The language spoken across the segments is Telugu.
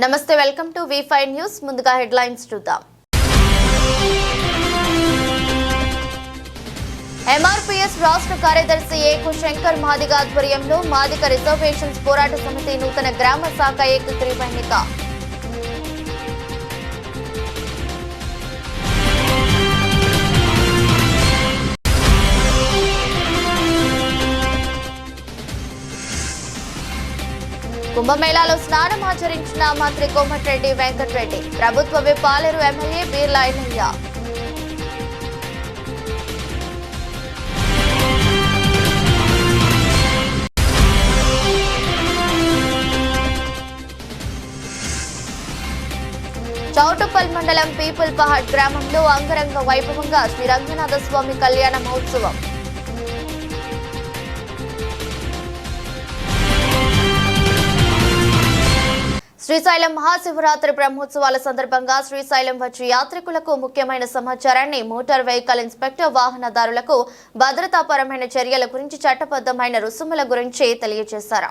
నమస్తే వెల్కమ్ టు V5 న్యూస్ ముందుగా హెడ్లైన్స్ చూద్దాం MRPS రాష్ట్ర కార్యదర్శి ఏకు శంకర్ మాదిగ ఆధ్వర్యంలో మాదిగ రిజర్వేషన్స్ పోరాట సమితి నూతన గ్రామ శాఖ ఏకగ్రీవ ఎన్నిక కుంభమేళాలో స్నానం ఆచరించిన మంత్రి కోమటిరెడ్డి వెంకటరెడ్డి ప్రభుత్వ విప్ పాలేరు ఎమ్మెల్యే బీర్లా ఐలయ్య చౌటుప్పల్ మండలం పీపుల్ పహాడ్ గ్రామంలో అంగరంగ వైభవంగా శ్రీ రంగనాథ స్వామి కళ్యాణ మహోత్సవం శ్రీశైలం మహాశివరాత్రి బ్రహ్మోత్సవాల సందర్భంగా శ్రీశైలం వచ్చే యాత్రికులకు ముఖ్యమైన సమాచారాన్ని మోటార్ వెహికల్ ఇన్స్పెక్టర్ వాహనదారులకు భద్రతాపరమైన చర్యల గురించి చట్టబద్ధమైన రుసుముల గురించి తెలియజేశారు.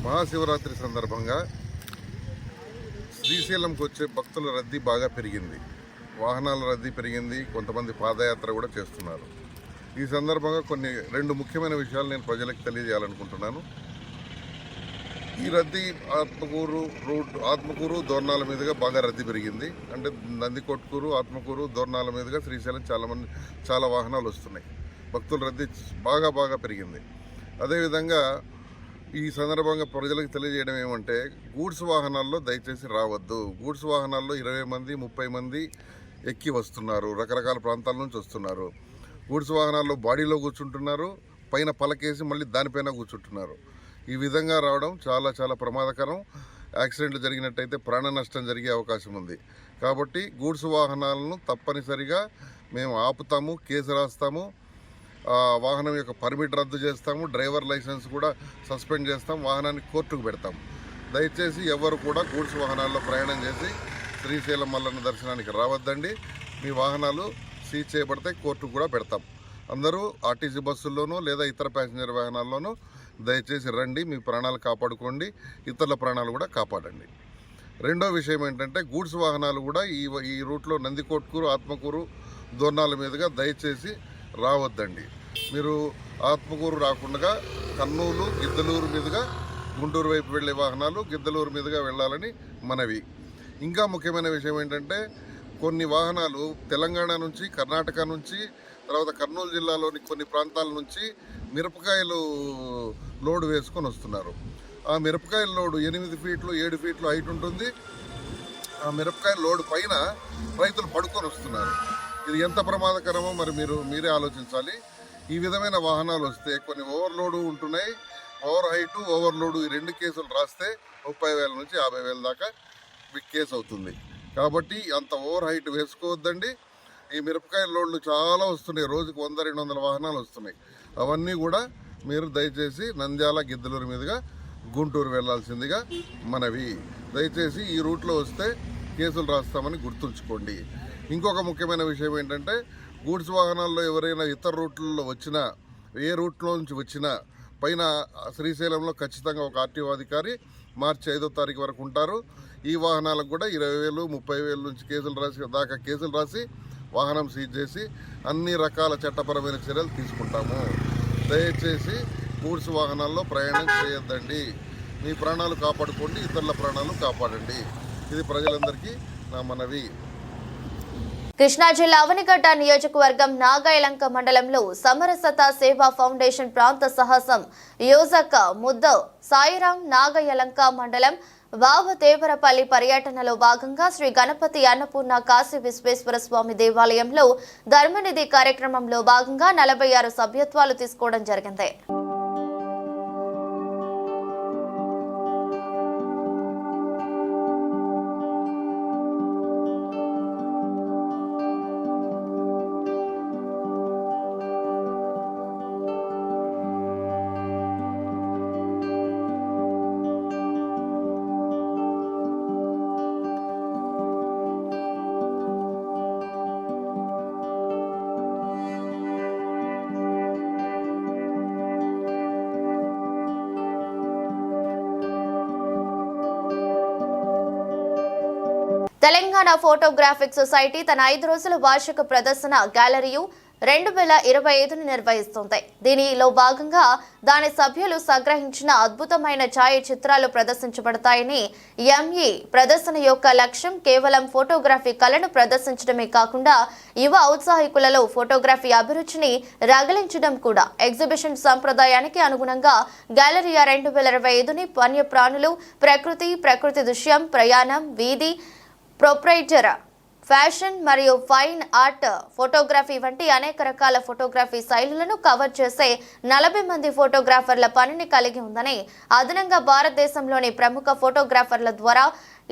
మహాశివరాత్రి సందర్భంగా శ్రీశైలంకి వచ్చే భక్తుల రద్దీ బాగా పెరిగింది. వాహనాల రద్దీ పెరిగింది. కొంతమంది పాదయాత్ర కూడా చేస్తున్నారు. ఈ సందర్భంగా రెండు ముఖ్యమైన విషయాలు నేను ప్రజలకు తెలియజేయాలనుకుంటున్నాను. ఈ రద్దీ ఆత్మకూరు దోర్నాల మీదుగా బాగా రద్దీ పెరిగింది. అంటే నందికొట్కూరు, ఆత్మకూరు, దోర్నాల మీదుగా శ్రీశైలం చాలా వాహనాలు వస్తున్నాయి. భక్తుల రద్దీ బాగా పెరిగింది. అదేవిధంగా ఈ సందర్భంగా ప్రజలకు తెలియజేయడం ఏమంటే, గూడ్స్ వాహనాల్లో దయచేసి రావద్దు. గూడ్స్ వాహనాల్లో 20 మంది 30 మంది ఎక్కి వస్తున్నారు. రకరకాల ప్రాంతాల నుంచి వస్తున్నారు. గూడ్స్ వాహనాల్లో బాడీలో కూర్చుంటున్నారు, పైన పలకేసి మళ్ళీ దానిపైన కూర్చుంటున్నారు. ఈ విధంగా రావడం చాలా ప్రమాదకరం. యాక్సిడెంట్లు జరిగినట్టయితే ప్రాణ నష్టం జరిగే అవకాశం ఉంది. కాబట్టి గూడ్స్ వాహనాలను తప్పనిసరిగా మేము ఆపుతాము, కేసు రాస్తాము, వాహనం యొక్క పర్మిట్ రద్దు చేస్తాము, డ్రైవర్ లైసెన్స్ కూడా సస్పెండ్ చేస్తాం, వాహనాన్ని కోర్టుకు పెడతాం. దయచేసి ఎవరు కూడా గూడ్స్ వాహనాల్లో ప్రయాణం చేసి శ్రీశైలం మల్లన్న దర్శనానికి రావద్దండి. మీ వాహనాలు సీజ్ చేయబడితే కోర్టుకు కూడా పెడతాం. అందరూ ఆర్టీసీ బస్సుల్లోనూ లేదా ఇతర ప్యాసింజర్ వాహనాల్లోనూ దయచేసి రండి. మీ ప్రాణాలు కాపాడుకోండి, ఇతరుల ప్రాణాలు కూడా కాపాడండి. రెండో విషయం ఏంటంటే, గూడ్స్ వాహనాలు కూడా ఈ రూట్లో నందికొట్కూరు, ఆత్మకూరు, దోర్నాల మీదుగా దయచేసి రావద్దండి. మీరు ఆత్మకూరు రాకుండా కర్నూలు, గిద్దలూరు మీదుగా గుంటూరు వైపు వెళ్ళే వాహనాలు గిద్దలూరు మీదుగా వెళ్ళాలని మనవి. ఇంకా ముఖ్యమైన విషయం ఏంటంటే, కొన్ని వాహనాలు తెలంగాణ నుంచి, కర్ణాటక నుంచి, తర్వాత కర్నూలు జిల్లాలోని కొన్ని ప్రాంతాల నుంచి మిరపకాయలు లోడు వేసుకొని వస్తున్నారు. ఆ మిరపకాయల లోడు 8 ఫీట్లు 7 ఫీట్లు హైట్ ఉంటుంది. ఆ మిరపకాయల లోడు పైన రైతులు పడుకొని వస్తున్నారు. ఇది ఎంత ప్రమాదకరమో మరి మీరే ఆలోచించాలి. ఈ విధమైన వాహనాలు వస్తే కొన్ని ఓవర్లోడు ఉంటున్నాయి. ఓవర్ హైటు, ఓవర్లోడు ఈ 2 కేసులు రాస్తే 30,000 నుంచి 50,000 దాకా కేసు అవుతుంది. కాబట్టి అంత ఓవర్ హైట్ వేసుకోవద్దండి. ఈ మిరపకాయల లోడ్లు చాలా వస్తున్నాయి. రోజుకు 100-200 వాహనాలు వస్తున్నాయి. అవన్నీ కూడా మీరు దయచేసి నంద్యాల, గిద్దలూరు మీదుగా గుంటూరు వెళ్లాల్సిందిగా మనవి. దయచేసి ఈ రూట్లో వస్తే కేసులు రాస్తామని గుర్తుంచుకోండి. ఇంకొక ముఖ్యమైన విషయం ఏంటంటే, గూడ్స్ వాహనాల్లో ఎవరైనా ఇతర రూట్లలో వచ్చినా, ఏ రూట్లో నుంచి వచ్చినా పైన శ్రీశైలంలో ఖచ్చితంగా ఒక ఆర్టీఓ అధికారి మార్చి 5వ తారీఖు వరకు ఉంటారు. ఈ వాహనాలకు కూడా 20,000 30,000 నుంచి కేసులు రాసి వాహనం సీజ్ చేసి అన్ని రకాల చట్టపరమైన చర్యలు తీసుకుంటాము. దయచేసి గూడ్స్ వాహనాల్లో ప్రయాణం చేయొద్దండి. మీ ప్రాణాలు కాపాడుకోండి, ఇతరుల ప్రాణాలు కాపాడండి. ఇది ప్రజలందరికీ నా మనవి. కృష్ణా జిల్లా అవనిగడ్డ నియోజకవర్గం నాగాయలంక మండలంలో సమరసత సేవా ఫౌండేషన్ ప్రాంత సాహసం యోజక ముద్ద సాయిరాం నాగయలంక మండలం వావదేవరపల్లి పర్యటనలో భాగంగా శ్రీ గణపతి అన్నపూర్ణ కాశీ విశ్వేశ్వర స్వామి దేవాలయంలో ధర్మనిధి కార్యక్రమంలో భాగంగా 46 సభ్యత్వాలు తీసుకోవడం జరిగింది. తెలంగాణ ఫోటోగ్రాఫిక్ సొసైటీ తన 5 రోజుల వార్షిక ప్రదర్శన గ్యాలరీ 2025ను నిర్వహిస్తుంది. దీనిలో భాగంగా దాని సభ్యులు సంగ్రహించిన అద్భుతమైన ఛాయాచిత్రాలు ప్రదర్శించబడతాయని ఎంఈ ప్రదర్శన యొక్క లక్ష్యం కేవలం ఫోటోగ్రఫీ కళను ప్రదర్శించడమే కాకుండా యువ ఔత్సాహికులలో ఫోటోగ్రఫీ అభిరుచిని రగిలించడం కూడా. ఎగ్జిబిషన్ సంప్రదాయానికి అనుగుణంగా గ్యాలరీ 2025ని వన్యప్రాణులు, ప్రకృతి దృశ్యం, ప్రయాణం, వీధి, ప్రొప్రైటర్, ఫ్యాషన్ మరియు ఫైన్ ఆర్ట్ ఫోటోగ్రఫీ వంటి అనేక రకాల ఫోటోగ్రఫీ శైలులను కవర్ చేసే 40 మంది ఫోటోగ్రాఫర్ల పనిని కలిగి ఉందని, అదనంగా భారతదేశంలోని ప్రముఖ ఫోటోగ్రాఫర్ల ద్వారా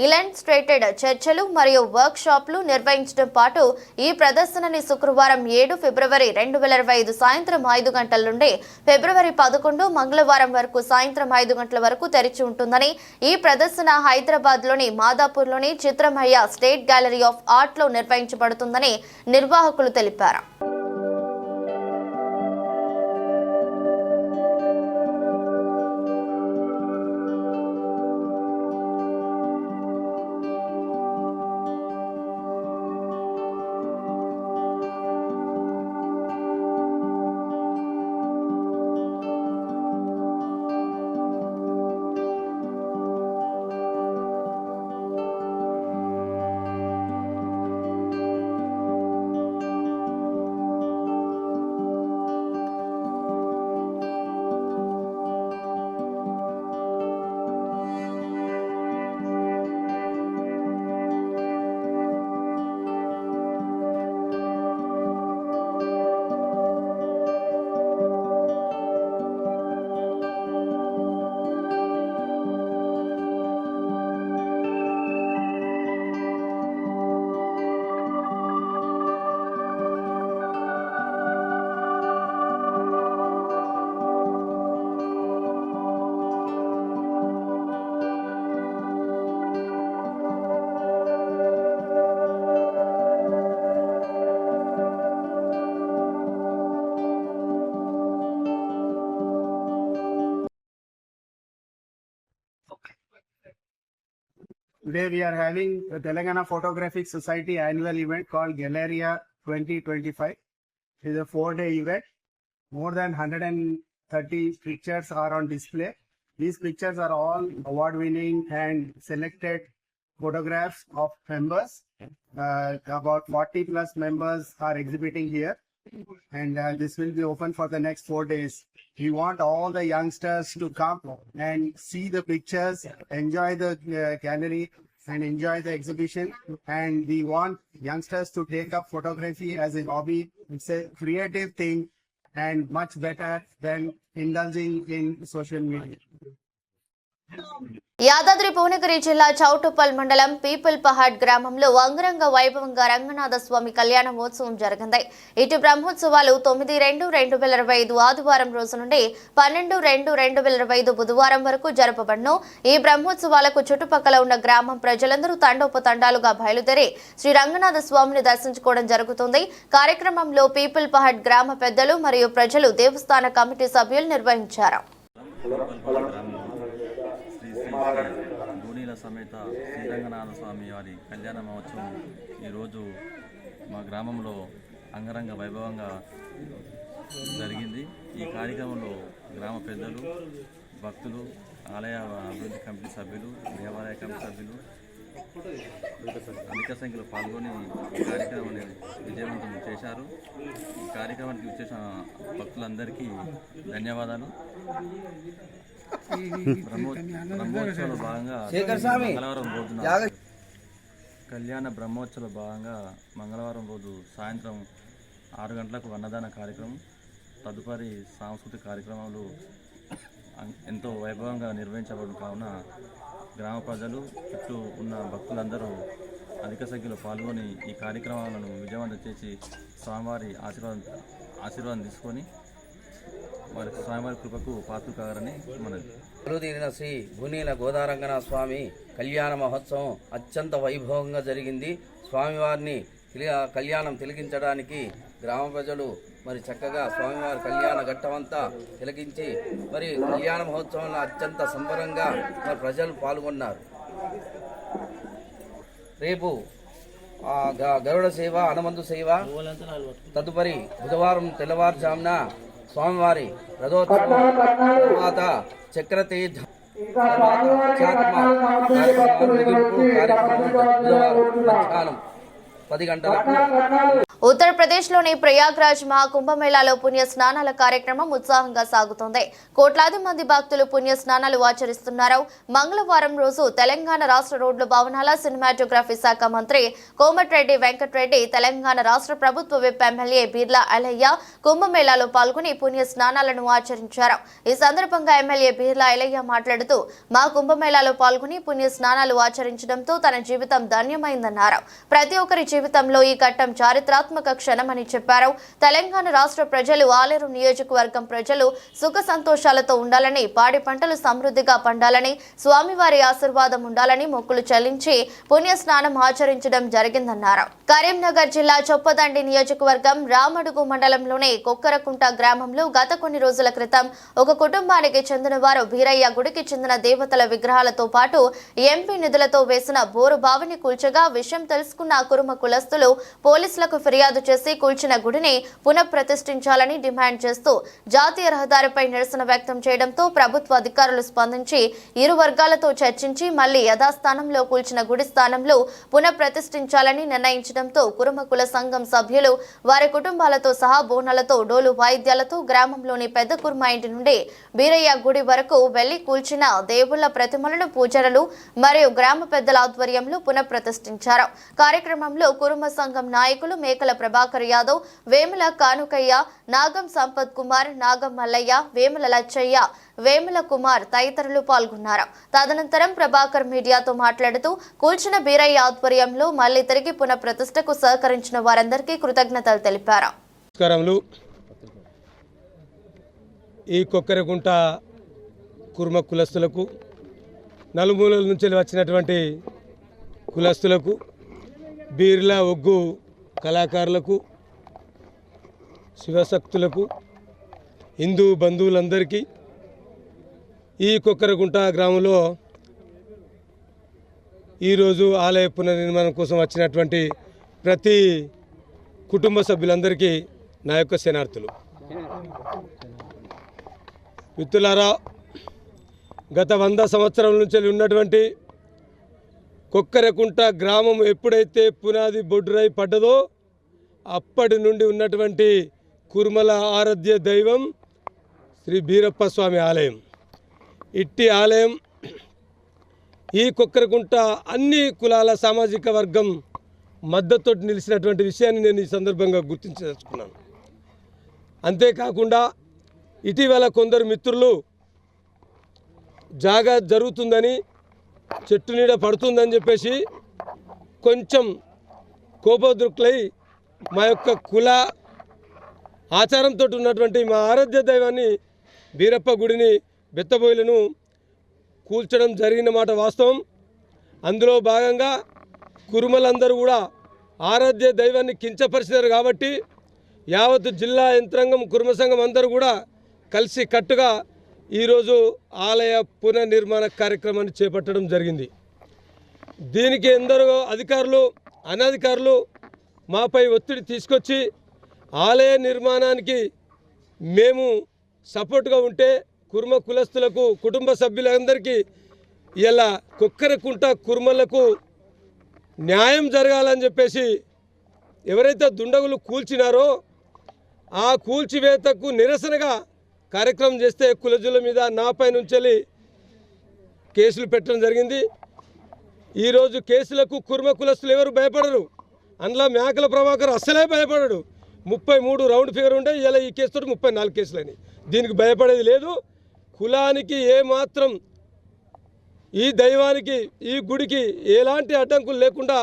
ఇలస్ట్రేటెడ్ చర్చలు మరియు వర్క్ షాప్లు నిర్వహించడం పాటు ఈ ప్రదర్శనని శుక్రవారం 7 ఫిబ్రవరి 2025 సాయంత్రం 5 గంటల నుండి ఫిబ్రవరి 11 మంగళవారం వరకు సాయంత్రం 5 గంటల వరకు తెరిచి ఉంటుందని, ఈ ప్రదర్శన హైదరాబాద్లోని మాదాపూర్లోని చిత్రమయ్య స్టేట్ గ్యాలరీ ఆఫ్ ఆర్ట్లో నిర్వహించబడుతుందని నిర్వాహకులు తెలిపారు. Today we are having the Telangana Photographic Society annual event called Galleria 2025. It is a 4-day event. More than 130 pictures are on display. These pictures are all award-winning and selected photographs of members. About 40 plus members are exhibiting here, and this will be open for the next 4 days. We want all the youngsters to come and see the pictures, enjoy the gallery and enjoy the exhibition. And we want youngsters to take up photography as a hobby. It's a creative thing and much better than indulging in social media. Yadadri Bhuvanagiri జిల్లా చౌటుప్పల్ మండలం పీపుల్ పహాడ్ గ్రామంలో అంగరంగ వైభవంగా రంగనాథ స్వామి కళ్యాణ మహోత్సవం జరిగింది. ఇటు బ్రహ్మోత్సవాలు 9/2/2025 ఆదివారం రోజు నుండి 12/2/2025 బుధవారం వరకు జరపబడును. ఈ బ్రహ్మోత్సవాలకు చుట్టుపక్కల ఉన్న గ్రామం ప్రజలందరూ తండోపతండాలుగా బయలుదేరి శ్రీ రంగనాథ స్వామిని దర్శించుకోవడం జరుగుతుంది. కార్యక్రమంలో పీపుల్ పహాడ్ గ్రామ పెద్దలు మరియు ప్రజలు దేవస్థాన కమిటీ సభ్యులు నిర్వహించారు. గూనీల సమేత శ్రీరంగనాథ స్వామి వారి కళ్యాణ మహోత్సవం ఈరోజు మా గ్రామంలో అంగరంగ వైభవంగా జరిగింది. ఈ కార్యక్రమంలో గ్రామ పెద్దలు, భక్తులు, ఆలయ అభివృద్ధి కమిటీ సభ్యులు, దేవాలయ కమిటీ సభ్యులు అధిక సంఖ్యలో పాల్గొని ఈ కార్యక్రమాన్ని విజయవంతం చేశారు. ఈ కార్యక్రమానికి వచ్చేసిన భక్తులందరికీ ధన్యవాదాలు. బ్రహ్మోత్సవంలో భాగంగా మంగళవారం రోజున బ్రహ్మోత్సవంలో భాగంగా మంగళవారం రోజు సాయంత్రం 6 గంటలకు అన్నదాన కార్యక్రమం, తదుపరి సాంస్కృతిక కార్యక్రమాలు ఎంతో వైభవంగా నిర్వహించబడిన కావున గ్రామ ప్రజలు, చుట్టూ ఉన్న భక్తులందరూ అధిక సంఖ్యలో పాల్గొని ఈ కార్యక్రమాలను విజయవంతం చేసి స్వామివారి ఆశీర్వాదం తీసుకొని వారి స్వామివారి కృపకు పాత్రలు కావాలని మనది. తీరిన శ్రీ భూనీల గోదారంగనాథ స్వామి కళ్యాణ మహోత్సవం అత్యంత వైభవంగా జరిగింది. స్వామివారిని కళ్యాణం తిలకించడానికి గ్రామ ప్రజలు మరి చక్కగా స్వామివారి కళ్యాణ ఘట్టమంతా తిలకించి మరి కళ్యాణ మహోత్సవంలో అత్యంత సంబరంగా మరి ప్రజలు పాల్గొన్నారు. రేపు గరుడ సేవ, హనుమంతు సేవ, తదుపరి బుధవారం తెల్లవారుజామున స్వామివారి రథోత్సవం, తర్వాత చక్రతీర్థ, మధ్యాహ్నం 10 గంటలకు. ఉత్తరప్రదేశ్లోని ప్రయాగ్రాజ్ మహాకుంభమేళాలో పుణ్య స్నానాల కార్యక్రమం ఉత్సాహంగా సాగుతోంది. కోట్లాది మంది భక్తులు పుణ్య స్నానాలు ఆచరిస్తున్నారు. మంగళవారం రోజు తెలంగాణ రాష్ట్ర రోడ్లు, భవనాల, సినిమాటోగ్రఫీ శాఖ మంత్రి కోమటిరెడ్డి వెంకటరెడ్డి, తెలంగాణ రాష్ట్ర ప్రభుత్వ విప్ ఎమ్మెల్యే బీర్లా ఐలయ్య కుంభమేళాలో పాల్గొని పుణ్య స్నానాలను ఆచరించారు. ఈ సందర్భంగా ఎమ్మెల్యే బీర్లా ఐలయ్య మాట్లాడుతూ, మా కుంభమేళాలో పాల్గొని పుణ్య స్నానాలు ఆచరించడంతో తన జీవితం ధన్యమైందన్నారు. ప్రతి ఒక్కరి జీవితంలో ఈ ఘట్టం చారిత్రాత్మక క్షణమని చెప్పారు. తెలంగాణ రాష్ట్ర ప్రజలు, ఆలేరు నియోజకవర్గం ప్రజలు సుఖ సంతోషాలతో ఉండాలని, పాడి పంటలు సమృద్ధిగా పండాలని, స్వామివారి ఆశీర్వాదం ఉండాలని మొక్కులు చెల్లించి పుణ్య స్నానం ఆచరించడం జరిగిందన్నారు. కరీంనగర్ జిల్లా చొప్పదండి నియోజకవర్గం రామడుగు మండలంలోని కొక్కరకుంట గ్రామంలో గత కొన్ని రోజుల క్రితం ఒక కుటుంబానికి చెందిన వారు బీరయ్య గుడికి చెందిన దేవతల విగ్రహాలతో పాటు ఎంపీ నిధులతో వేసిన బోరు బావిని కూల్చగా విషయం తెలుసుకున్న కురుమ కులస్తులు పోలీసులకు ఫిర్యాదు చేసి కూల్చిన గుడిని పునఃప్రతిష్ఠించాలని డిమాండ్ చేస్తూ జాతీయ రహదారిపై నిరసన వ్యక్తం చేయడంతో ప్రభుత్వ అధికారులు స్పందించి ఇరు వర్గాలతో చర్చించి మళ్లీ యథాస్థానంలో కూల్చిన గుడి స్థానంలో పునఃప్రతిష్ఠించాలని నిర్ణయించడంతో కురుమ కుల సంఘం సభ్యులు వారి కుటుంబాలతో సహా బోనాలతో, డోలు వాయిద్యాలతో గ్రామంలోని పెద్ద కుర్మ ఇంటి నుండి బీరయ్య గుడి వరకు వెళ్లి కూల్చిన దేవుళ్ల ప్రతిమలను పూజలు మరియు గ్రామ పెద్దల ఆధ్వర్యంలో పునఃప్రతిష్ఠించారు. కార్యక్రమంలో కురుమ సంఘం నాయకులు మేకల ప్రభాకర్ యాదవ్, వేముల కానుకయ్య, నాగం సంపత్ కుమార్, నాగం మల్లయ్య, వేముల లచ్చయ్య, వేముల కుమార్ తదితరులు పాల్గొన్నారు. తదనంతరం ప్రభాకర్ మీడియాతో మాట్లాడుతూ, కూల్చిన బీరయ్య ఆధ్వర్యంలో మళ్లీ తిరిగి పునఃప్రతిష్ఠకు సహకరించిన వారందరికీ కృతజ్ఞతలు తెలిపారు. ఈ కొక్కరకుంట కుర్మ కులస్తులకు, నలుమూలల నుంచి వచ్చినటువంటి కులస్తులకు, బీర్లా ఒగ్గు కళాకారులకు, శివశక్తులకు, హిందూ బంధువులందరికీ ఈ కొక్కరకుంట గ్రామంలో ఈరోజు ఆలయ పునర్నిర్మాణం కోసం వచ్చినటువంటి ప్రతి కుటుంబ సభ్యులందరికీ నా యొక్క శనార్థులు. మిత్రులారా, గత 100 సంవత్సరాల నుంచి ఉన్నటువంటి కొక్కరకుంట గ్రామం ఎప్పుడైతే పునాది బొడ్డురై పడ్డదో అప్పటి నుండి ఉన్నటువంటి కుర్మల ఆరాధ్య దైవం శ్రీ బీరప్ప స్వామి ఆలయం. ఇట్టి ఆలయం ఈ కొక్కరకుంట అన్ని కులాల సామాజిక వర్గం మద్దతుతో నిలిచినటువంటి విషయాన్ని నేను ఈ సందర్భంగా గుర్తించదలుచుకున్నాను. అంతేకాకుండా ఇటీవల కొందరు మిత్రులు జాగా జరుగుతుందని, చెట్టు నీడ పడుతుందని చెప్పేసి కొంచెం కోపోద్రుక్లై మా యొక్క కుల ఆచారంతో ఉన్నటువంటి మా ఆరాధ్య దైవాన్ని బీరప్ప గుడిని, బెత్తబోయిలను కూల్చడం జరిగిన మాట వాస్తవం. అందులో భాగంగా కురుమలందరూ కూడా ఆరాధ్య దైవాన్ని కించపరిచినారు కాబట్టి యావత్ జిల్లా యంత్రాంగం, కుర్మ సంఘం అందరూ కూడా కలిసి కట్టుగా ఈరోజు ఆలయ పునర్నిర్మాణ కార్యక్రమాన్ని చేపట్టడం జరిగింది. దీనికి ఎందరో అధికారులు, అనధికారులు మాపై ఒత్తిడి తీసుకొచ్చి ఆలయ నిర్మాణానికి మేము సపోర్ట్గా ఉంటే కుర్మ కులస్తులకు, కుటుంబ సభ్యులందరికీ ఇలా కొక్కరకుంట కుర్మలకు న్యాయం జరగాలని చెప్పేసి ఎవరైతే దుండగులు కూల్చినారో ఆ కూల్చివేతకు నిరసనగా కార్యక్రమం చేస్తే కులజుల మీద నాపై నుంచి కేసులు పెట్టడం జరిగింది. ఈరోజు కేసులకు కుర్మ కులస్తులు ఎవరు భయపడరు. అందులో మేకల ప్రభాకర్ అస్సలే భయపడడు. 33 రౌండ్ ఫిగర్ ఉంటే ఇలా ఈ కేసుతో 34 కేసులని. దీనికి భయపడేది లేదు. కులానికి ఏమాత్రం, ఈ దైవానికి, ఈ గుడికి ఎలాంటి అడ్డంకులు లేకుండా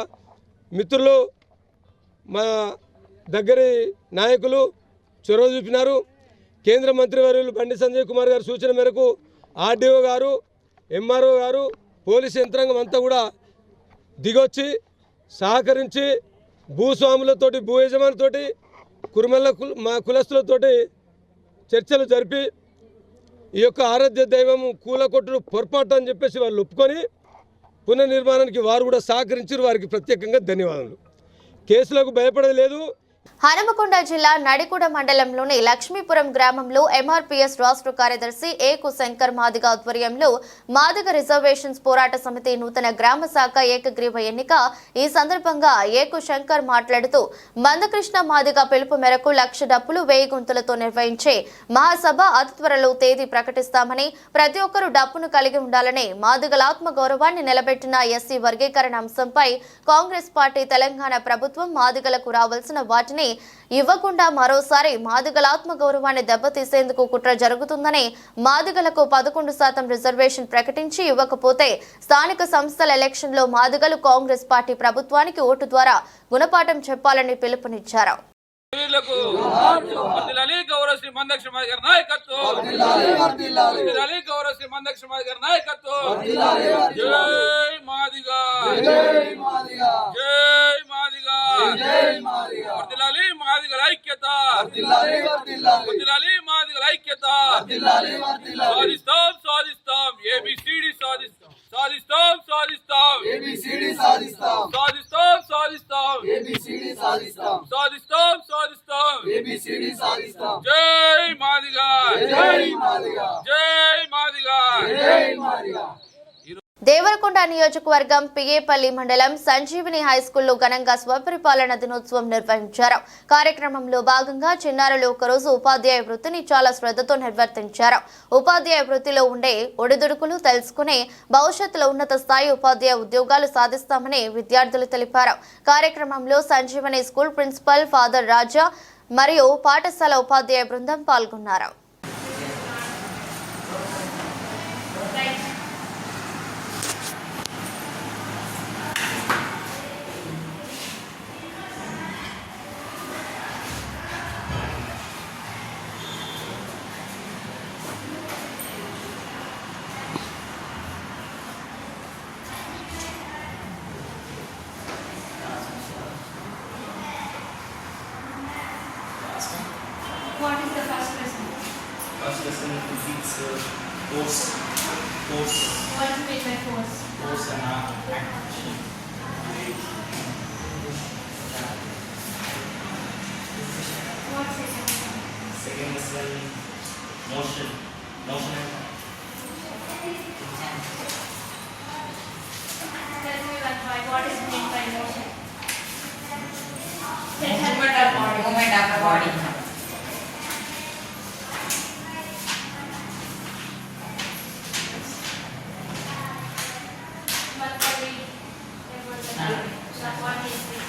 మిత్రులు, మా దగ్గరి నాయకులు చొరవ చూపినారు. కేంద్ర మంత్రివర్యులు బండి సంజయ్ కుమార్ గారి సూచన మేరకు ఆర్డీఓ గారు, ఎంఆర్ఓ గారు, పోలీసు యంత్రాంగం అంతా కూడా దిగొచ్చి సహకరించి భూస్వాములతోటి, భూ యజమానితోటి, కుర్మల మా కులస్తులతోటి చర్చలు జరిపి ఈ యొక్క ఆరాధ్య దైవము కూలకొట్టుడు పొరపాటు అని చెప్పేసి వాళ్ళు ఒప్పుకొని పునర్నిర్మాణానికి వారు కూడా సహకరించారు. వారికి ప్రత్యేకంగా ధన్యవాదాలు. కేసులకు భయపడేది లేదు. హనుమకొండ జిల్లా నడికూడ మండలంలోని లక్ష్మీపురం గ్రామంలో ఎంఆర్పీఎస్ రాష్ట్ర కార్యదర్శి ఏకు శంకర్ మాదిగ ఆధ్వర్యంలో మాదిగ రిజర్వేషన్స్ పోరాట సమితి నూతన గ్రామ శాఖ ఏకగ్రీవ ఎన్నిక. ఈ సందర్భంగా ఏకు శంకర్ మాట్లాడుతూ మందకృష్ణ మాదిగ పిలుపు మేరకు 1,00,000 డప్పులు 1000 గుంతలతో నిర్వహించే మహాసభ అతి త్వరలో తేదీ ప్రకటిస్తామని, ప్రతి ఒక్కరూ డప్పును కలిగి ఉండాలని, మాదిగల ఆత్మ గౌరవాన్ని నిలబెట్టిన ఎస్సీ వర్గీకరణ అంశంపై కాంగ్రెస్ పార్టీ తెలంగాణ ప్రభుత్వం మాదిగలకు రావాల్సిన వాటిని ఇవ్వకుండా మరోసారి మాదిగల ఆత్మ గౌరవాన్ని దెబ్బతీసేందుకు కుట్ర జరుగుతుందని, మాదిగలకు 11% రిజర్వేషన్ ప్రకటించి ఇవ్వకపోతే స్థానిక సంస్థల ఎలక్షన్లో మాదిగలు కాంగ్రెస్ పార్టీ ప్రభుత్వానికి ఓటు ద్వారా గుణపాఠం చెప్పాలని పిలుపునిచ్చారు. దేవరకొండ నియోజకవర్గం పిఏపల్లి మండలం సంజీవిని హైస్కూల్లో ఘనంగా స్వపరిపాలన దినోత్సవం నిర్వహించారు. కార్యక్రమంలో భాగంగా చిన్నారులు ఒకరోజు ఉపాధ్యాయ వృత్తిని చాలా శ్రద్ధతో నిర్వర్తించారు. ఉపాధ్యాయ వృత్తిలో ఉండే ఒడిదుడుకులు తెలుసుకుని భవిష్యత్తులో ఉన్నత స్థాయి ఉపాధ్యాయ ఉద్యోగాలు సాధిస్తామని విద్యార్థులు తెలిపారు. కార్యక్రమంలో సంజీవని స్కూల్ ప్రిన్సిపల్ ఫాదర్ రాజా మరియు పాఠశాల ఉపాధ్యాయ బృందం పాల్గొన్నారు. What is the first lesson? First lesson is force. Force. What do you mean by force? Force and action. What's second lesson? Second lesson, motion. Motion and Tell me what is meant by motion? Movement of the body. What is this?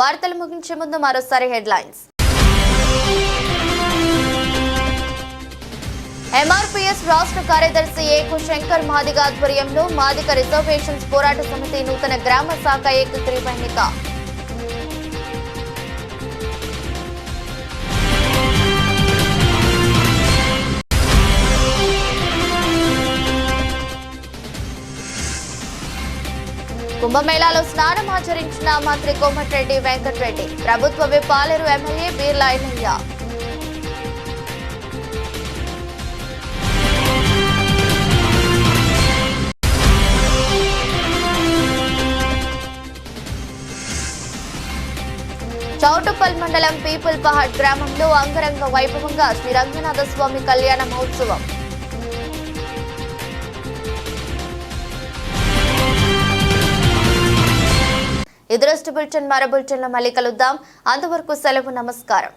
వార్తలు ముగించే ముందు మరోసారి హెడ్లైన్స్. ఎంఆర్పీఎస్ రాష్ట్ర కార్యదర్శి ఏకు శంకర్ మాదిగ ఆధ్వర్యంలో మాదిగ రిజర్వేషన్స్ పోరాట సమితి నూతన గ్రామ శాఖ ఏకగ్రీవ ఎన్నిక. కుంభమేళాలో స్నానం ఆచరించిన మంత్రి కోమటిరెడ్డి వెంకటరెడ్డి, ప్రభుత్వ విప్ పాలేరు ఎమ్మెల్యే బీర్లా ఐలయ్య. చౌటుప్పల్ మండలం పీపుల్ పహాడ్ గ్రామంలో అంగరంగ వైభవంగా శ్రీ రంగనాథ స్వామి కళ్యాణ మహోత్సవం. ఇదృష్టి బులెటిన్ మరో బులెటిన్లో మళ్ళీ కలుద్దాం. అంతవరకు సెలవు, నమస్కారం.